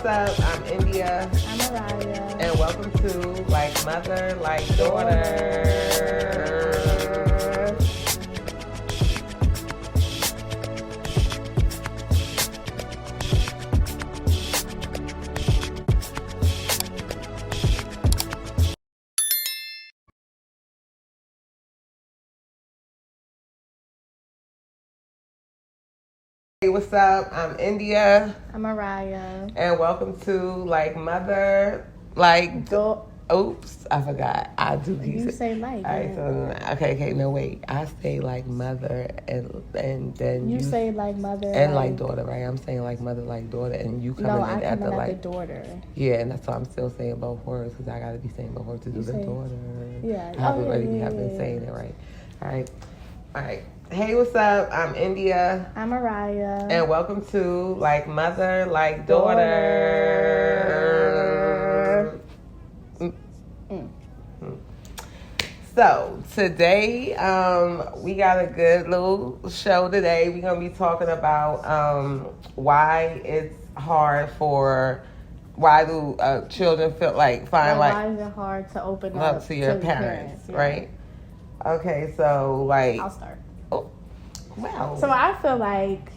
what's up? I'm India. I'm Mariah. And welcome to Like Mother, Like Daughter. Hey, what's up? I'm India. I'm Mariah. And welcome to Like Mother, Like Oops, I forgot. I do. You say like. All right, so okay. No, wait. I say like mother, and then you say like mother and like daughter, right? I'm saying like mother, like daughter, and you coming in after like the daughter. Yeah, and that's why I'm still saying both words because I gotta be saying both words to do the daughter. Yeah, I haven't been saying it right. All right. Hey, what's up? I'm India. I'm Mariah. And welcome to Like Mother, Like Daughter. So today, we got a good little show today. We're gonna be talking about why it's hard why do children feel like why is it hard to open up to your parents, yeah. right? Okay, so like I'll start. Oh, wow. So I feel like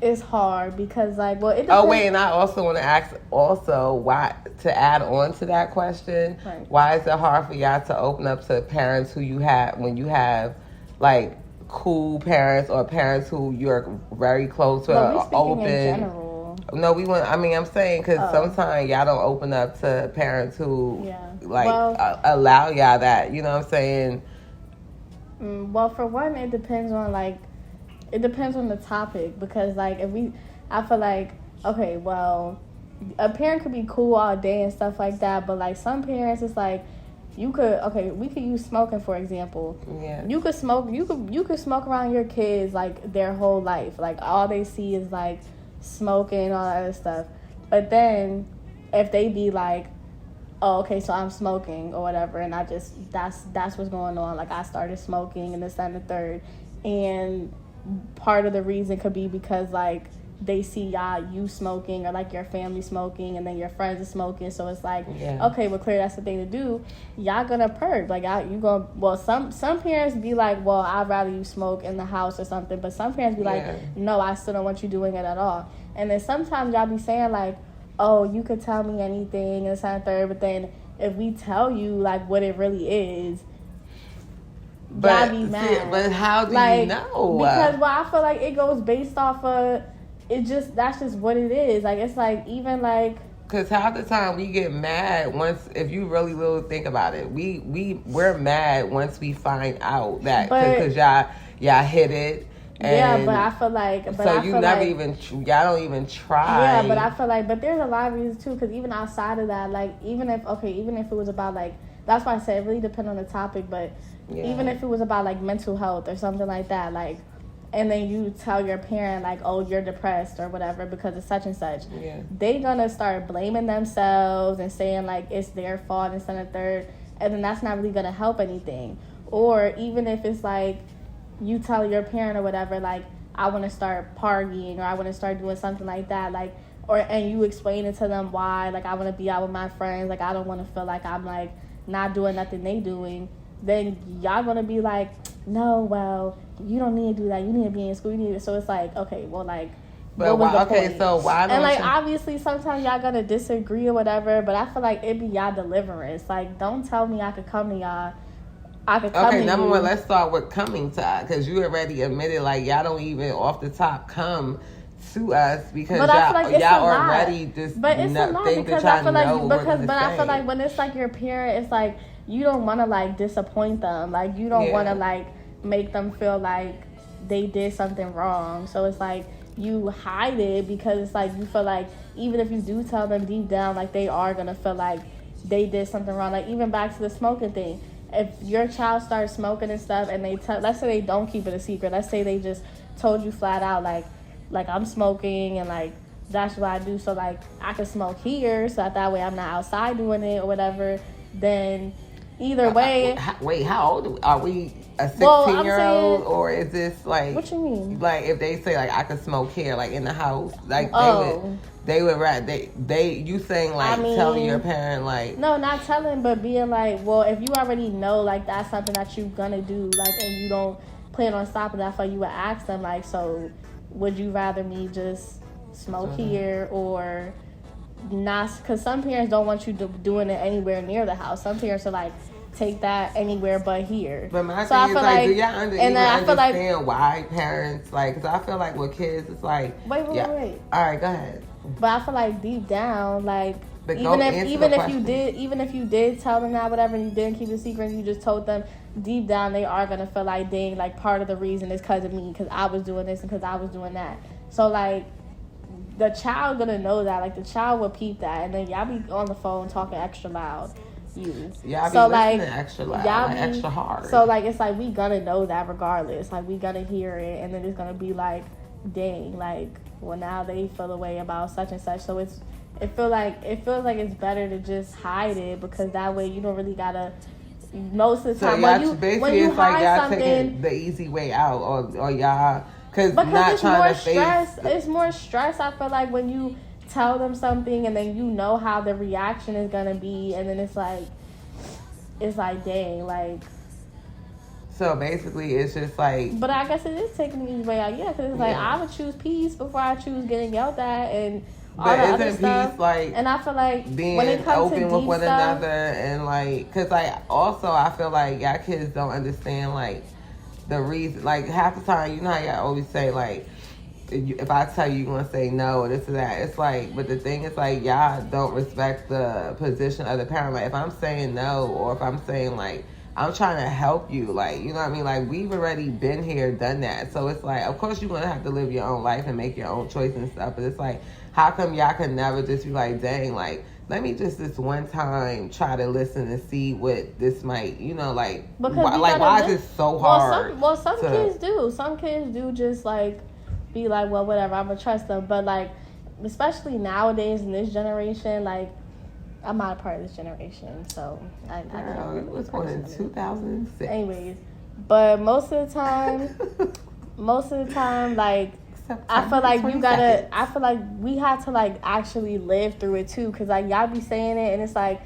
it's hard because it depends. Oh wait, and I also want to ask why, to add on to that question, right. Why is it hard for y'all to open up to parents who you have when you have like cool parents or parents who you're very close to? But we speaking in general. No, I'm saying because sometimes y'all don't open up to parents who allow y'all that. You know what I'm saying? Well, for one, it depends on the topic because I feel like, okay, well, a parent could be cool all day and stuff like that, but like some parents, it's like we could use smoking for example. Yeah. You could smoke around your kids like their whole life, like all they see is like smoking, all that other stuff. But then if they be like, oh, okay, so I'm smoking or whatever, and that's what's going on. Like I started smoking and this, that, and the third, and part of the reason could be because like they see you smoking or like your family smoking and then your friends are smoking, so it's like okay, well clearly that's the thing to do. Y'all gonna purge, like some parents be like, well, I'd rather you smoke in the house or something, but some parents be like, no, I still don't want you doing it at all. And then sometimes y'all be saying like, oh, you could tell me anything and this and the third, but then if we tell you like what it really is, y'all be mad. But how do you know? Because I feel like it goes based off of that's just what it is. Like it's like even like because half the time we get mad if you really think about it, we're mad once we find out that because y'all hit it. Yeah, but I feel like... y'all don't even try. Yeah, but I feel like... But there's a lot of reasons, too, because even outside of that, like, even if it was about, like... That's why I said it really depends on the topic, but even if it was about, like, mental health or something like that, like... And then you tell your parent, like, oh, you're depressed or whatever because of such and such. Yeah. They gonna start blaming themselves and saying, like, it's their fault and this and the third. And then that's not really gonna help anything. Or even if it's, like... You tell your parent or whatever, like, I want to start partying or I want to start doing something like that, like, and you explain it to them why, like, I want to be out with my friends, like, I don't want to feel like I'm, like, not doing nothing they doing, then y'all going to be like, no, well, you don't need to do that, you need to be in school, so it's like, okay, well, like, but what was the point? So why don't and, like, obviously, sometimes y'all going to disagree or whatever, but I feel like it be y'all deliverance, like, don't tell me I could come to y'all. Okay, number one, let's start with coming to us because you already admitted like y'all don't even off the top come to us because y'all already just but it's a lot because I feel like I feel like when it's like your parent, it's like you don't want to like disappoint them, like you don't want to like make them feel like they did something wrong, so it's like you hide it because it's like you feel like even if you do tell them deep down, like they are gonna feel like they did something wrong. Like even back to the smoking thing. If your child starts smoking and stuff and let's say they don't keep it a secret. Let's say they just told you flat out, like I'm smoking and like that's what I do. So like I can smoke here so that way I'm not outside doing it or whatever. Then either way. Wait, how old are we? A 16-year-old, saying, or is this like? What you mean? Like if they say like I could smoke here, like in the house, like Oh. they would you saying like telling your parent like no, not telling, but being like, well, if you already know like that's something that you're gonna do, like, and you don't plan on stopping that, for you would ask them like, so would you rather me just smoke here or not? Because some parents don't want you doing it anywhere near the house. Some parents are like, take that anywhere but here. But my thing is like, do y'all understand why parents like? Because I feel like with kids, it's like wait. All right, go ahead. But I feel like deep down, like even if you did tell them that whatever, and you didn't keep it secret, and you just told them, deep down they are gonna feel like, dang, like part of the reason is because of me, because I was doing this and because I was doing that. So like the child gonna know that, like the child will peep that, and then y'all be on the phone talking extra loud. Yeah, so like extra loud, like extra hard. So like it's like we gonna know that regardless. Like we gonna hear it, and then it's gonna be like, dang, like well now they feel a way about such and such. So it feels like it's better to just hide it, because that way you don't really gotta. Most of the time, when you hide something, taking the easy way out, or y'all because not it's trying more to stress. It's more stress. I feel like when you tell them something and then you know how the reaction is gonna be, and then it's like dang, like. So basically, it's just like. But I guess it is taking the easy way out, yeah, because it's like I would choose peace before I choose getting yelled at and all the other stuff. Like, and I feel like being when it comes open to with one stuff, another, and like, because like also I feel like y'all kids don't understand like the reason. Like half the time, you know how y'all always say like, if I tell you you're going to say no or this or that, it's like, but the thing is like, y'all don't respect the position of the parent. Like if I'm saying no, or if I'm saying like, I'm trying to help you, like, you know what I mean? Like we've already been here, done that. So it's like, of course you're going to have to live your own life and make your own choice and stuff. But it's like, how come y'all can never just be like, dang, like, let me just this one time try to listen and see what this might, you know, like, why is it so hard? Some kids do. Some kids do just like, be like, well, whatever, I'm gonna trust them. But like, especially nowadays in this generation, like, I'm not a part of this generation, so I it was born in 2006. Anyways, but most of the time, like, I feel like I feel like we have to like actually live through it too, because like y'all be saying it, and it's like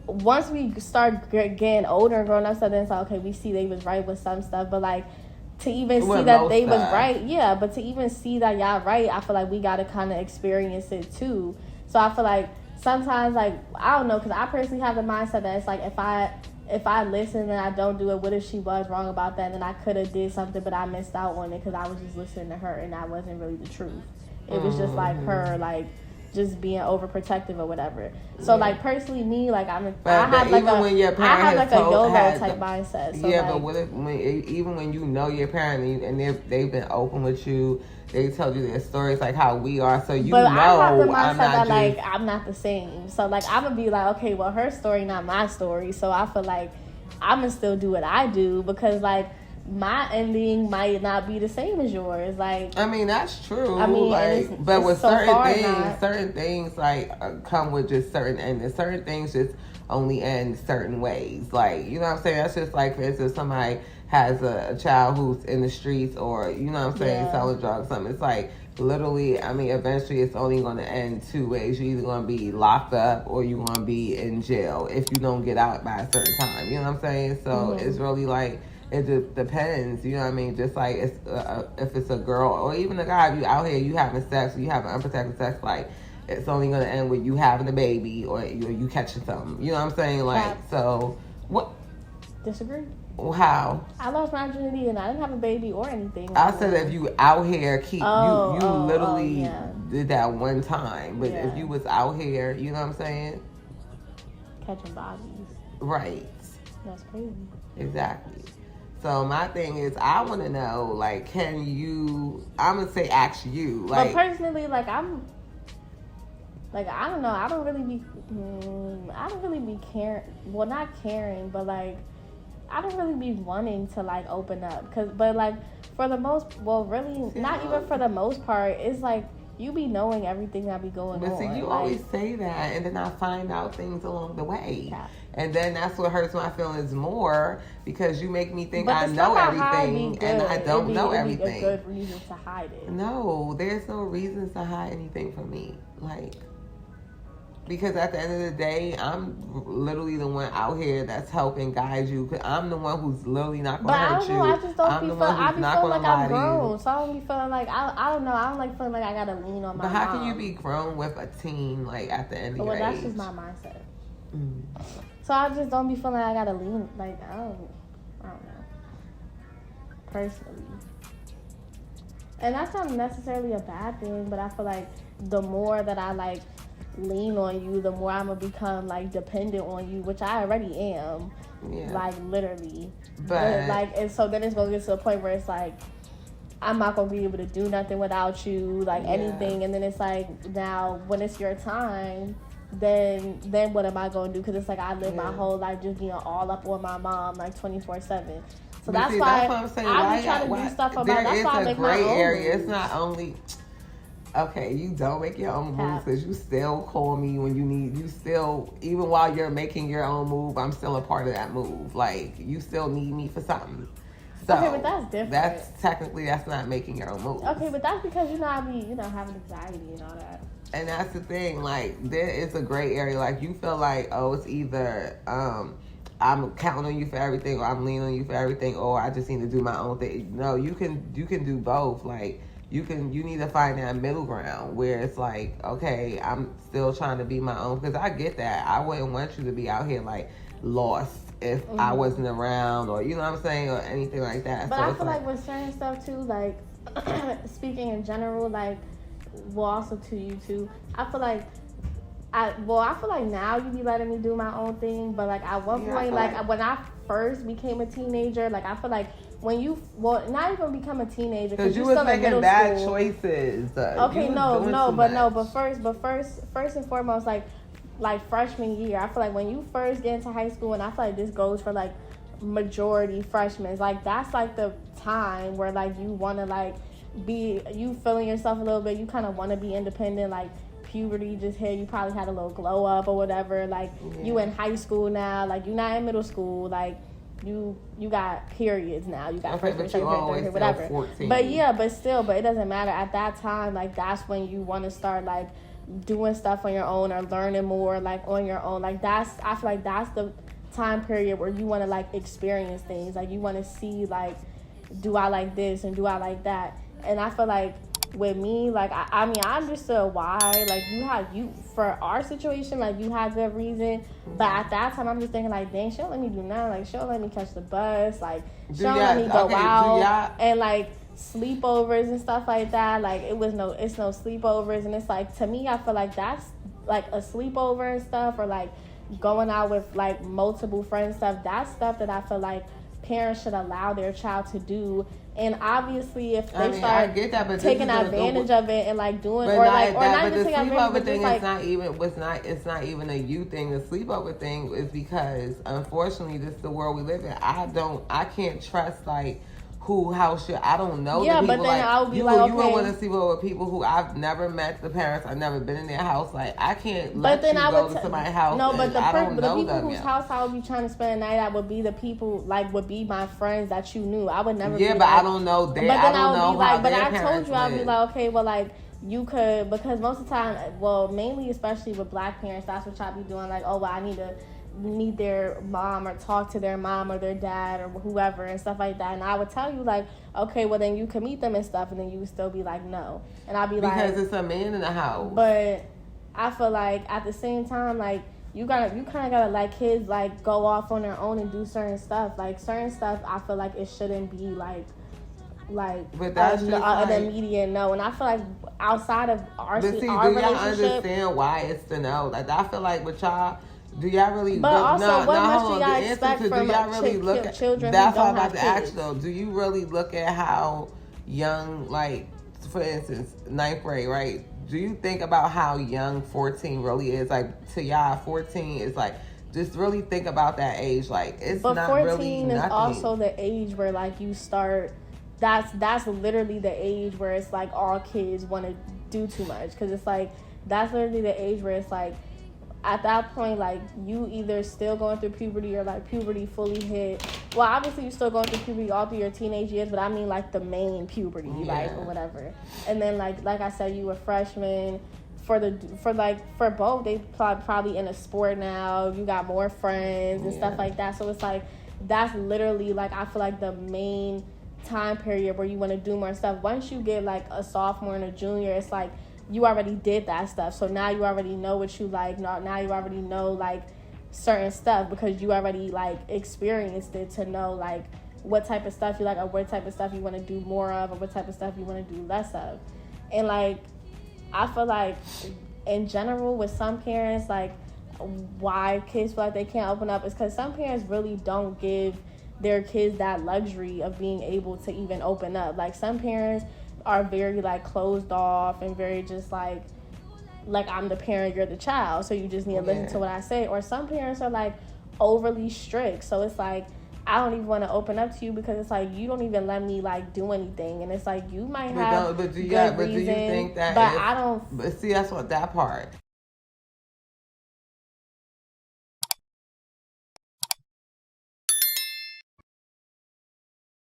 once we start getting older and growing up, so then it's like, okay, we see they was right with some stuff, but like. To even see that they was right, yeah, but to even see that y'all right, I feel like we gotta kind of experience it too. So I feel like sometimes, like, I don't know, because I personally have the mindset that it's like if I listen and I don't do it, what if she was wrong about that, and then I could have did something, but I missed out on it because I was just listening to her, and that wasn't really the truth. It was just like her, like, just being overprotective or whatever. So like personally, me, like I have like a YOLO type mindset. So, yeah, like, but what if even when you know your parent and they've been open with you, they told you their stories like how we are, so you know. I have the mindset that like I'm not the same. So like I'm gonna be like, okay, well her story not my story, so I feel like I'm gonna still do what I do, because like my ending might not be the same as yours. Like, I mean, that's true. I mean, like, but with certain things like come with just certain endings. Certain things just only end certain ways. Like, you know what I'm saying? That's just like, for instance, somebody has a child who's in the streets, or you know what I'm saying, selling drugs, something. It's like literally, I mean, eventually it's only going to end two ways. You're either going to be locked up or you're going to be in jail if you don't get out by a certain time. You know what I'm saying? So it's really like, it just depends, you know what I mean? Just like it's, if it's a girl or even a guy, if you out here, you having sex, or you having unprotected sex, like it's only going to end with you having a baby or you catching something. You know what I'm saying? Like, so what? Disagree. How? I lost my virginity and I didn't have a baby or anything. I said if you out here you literally did that one time, but if you was out here, you know what I'm saying? Catching bodies. Right. That's crazy. Exactly. So my thing is, I want to know, like, can you? I'm gonna say, ask you, like. But personally, like, I'm, like, I don't know. I don't really be caring. Well, not caring, but like, I don't really be wanting to like open up, but like for the most, well, really not even for the most part. It's like you be knowing everything that be going on. But see, you like, always say that, and then I find out things along the way. Yeah. And then that's what hurts my feelings more, because you make me think but I the know stuff I hide be everything, good. and I don't know It'd everything. be a good reason to hide it. No, there's no reasons to hide anything from me. Like, because at the end of the day, I'm literally the one out here that's helping guide you. Cause I'm the one who's literally not going to hurt you. But I don't know. I just don't I'm be the feeling. one I who's be not feeling going like to lie I'm to you. grown, so I don't be feeling like I don't know. I don't like feeling like I gotta lean on my But how mom. can you be grown with a teen, like, at the end of your that's age? just my mindset. Mm. So I just don't be feeling like I gotta lean. Like I don't know. Personally, and that's not necessarily a bad thing. But I feel like the more that I like lean on you, the more I'm gonna become like dependent on you, which I already am. Yeah. Like literally. But like, and so then it's gonna get to a point where it's like, I'm not gonna be able to do nothing without you, like anything. And then it's like, now when it's your time, then what am I gonna do? Because it's like I live my whole life just being all up on my mom like 24/7. So that's see, why that's what I'm saying. I be trying to do stuff about. That's why I make my own There is a gray area. moves. It's not only. Okay, you don't make your own moves because you still call me when you need. You still, even while you're making your own move, I'm still a part of that move. Like, you still need me for something. So Okay, but that's different. That's not making your own move. Okay, but that's because I be having anxiety and all that. And that's the thing. Like, there is a gray area. Like, you feel like, oh, it's either I'm counting on you for everything, or I'm leaning on you for everything, or I just need to do my own thing. No, you can do both. Like, you need to find that middle ground where it's like, okay, I'm still trying to be my own, because I get that. I wouldn't want you to be out here like lost if I wasn't around, or you know what I'm saying, or anything like that. But so I feel like with certain stuff too, like speaking in general, like, well, also to you too, I feel like I feel like now you be letting me do my own thing, but like at one point, like when I first became a teenager, like I feel like when you, not even become a teenager, because you you're was still in making middle bad school. choices. Okay, but first and foremost, like freshman year, I feel like when you first get into high school, and I feel like this goes for like majority freshmen, like that's like the time where like you want to like be, you feeling yourself a little bit, you kind of want to be independent, like puberty just hit, you probably had a little glow up or whatever, like you in high school now, like you're not in middle school, like you got periods now, you got first grade, second grade, third grade, whatever. 14. But it doesn't matter at that time. Like that's when you want to start like doing stuff on your own or learning more like on your own. Like I feel like that's the time period where you want to like experience things, like you want to see like, do I like this and do I like that. And I feel like with me, like I mean I understood why, like you for our situation, like you had good reason, but at that time I'm just thinking like, dang, she don't let me do nothing, like she don't let me catch the bus, like she don't let me go out and like sleepovers and stuff like that. Like it's no sleepovers, and it's like, to me I feel like that's like a sleepover and stuff, or like going out with like multiple friends stuff, that's stuff that I feel like parents should allow their child to do. And obviously, if they start taking advantage of it and like doing, or not even taking advantage, but just like, it's not even a you thing. The sleepover thing is because unfortunately, this is the world we live in. I can't trust like I don't know. Yeah, the people, but then like, I would be you like, would want to sleep over with people who I've never met the parents. I've never been in their house. Like I can't let you go to somebody's house. No, but the people whose yet. house I would be trying to spend the night at would be the people, like would be my friends that you knew. I would never. Yeah, be but like, I don't know. But then I would be like, but I told parents you, I'd be live. like, okay, well, like you could, because most of the time, well, mainly especially with black parents, that's what y'all be doing. Like, oh, well, I need to meet their mom or talk to their mom or their dad or whoever and stuff like that. And I would tell you like, okay, well then you can meet them and stuff, and then you would still be like, no. And I'd be because it's a man in the house. But I feel like at the same time, like you kind of gotta let kids like go off on their own and do certain stuff. Like certain stuff, I feel like it shouldn't be like but that's an immediate no. And I feel like outside of our but see, do our y'all relationship, understand why it's the no? Like I feel like with y'all. Do y'all really? But also, what much do y'all expect from children? That's what I'm about to ask though. Do you really look at how young, like for instance, 9th grade, right? Do you think about how young 14 really is? Like to y'all, 14 is like, just really think about that age. Like it's but not 14 really is nothing. also the age where like you start. That's literally the age where it's like all kids want to do too much, because it's like that's literally the age where it's like at that point, like, you either still going through puberty or like puberty fully hit. Well, obviously you're still going through puberty all through your teenage years, but I mean like the main puberty, like, or whatever. And then like I said, you were freshman. For both, they probably in a sport now. You got more friends and stuff like that. So it's like that's literally like I feel like the main time period where you want to do more stuff. Once you get like a sophomore and a junior, it's like you already did that stuff. So now you already know what you like. Now you already know like certain stuff because you already like experienced it to know like what type of stuff you like or what type of stuff you want to do more of or what type of stuff you want to do less of. And like I feel like in general with some parents, like why kids feel like they can't open up is because some parents really don't give their kids that luxury of being able to even open up. Like some parents are very like closed off and very just like I'm the parent, you're the child, so you just need to listen to what I say. Or some parents are like overly strict, so it's like I don't even want to open up to you because it's like you don't even let me like do anything, and it's like you might have but do you good think that? But I don't. But see, that's what that part.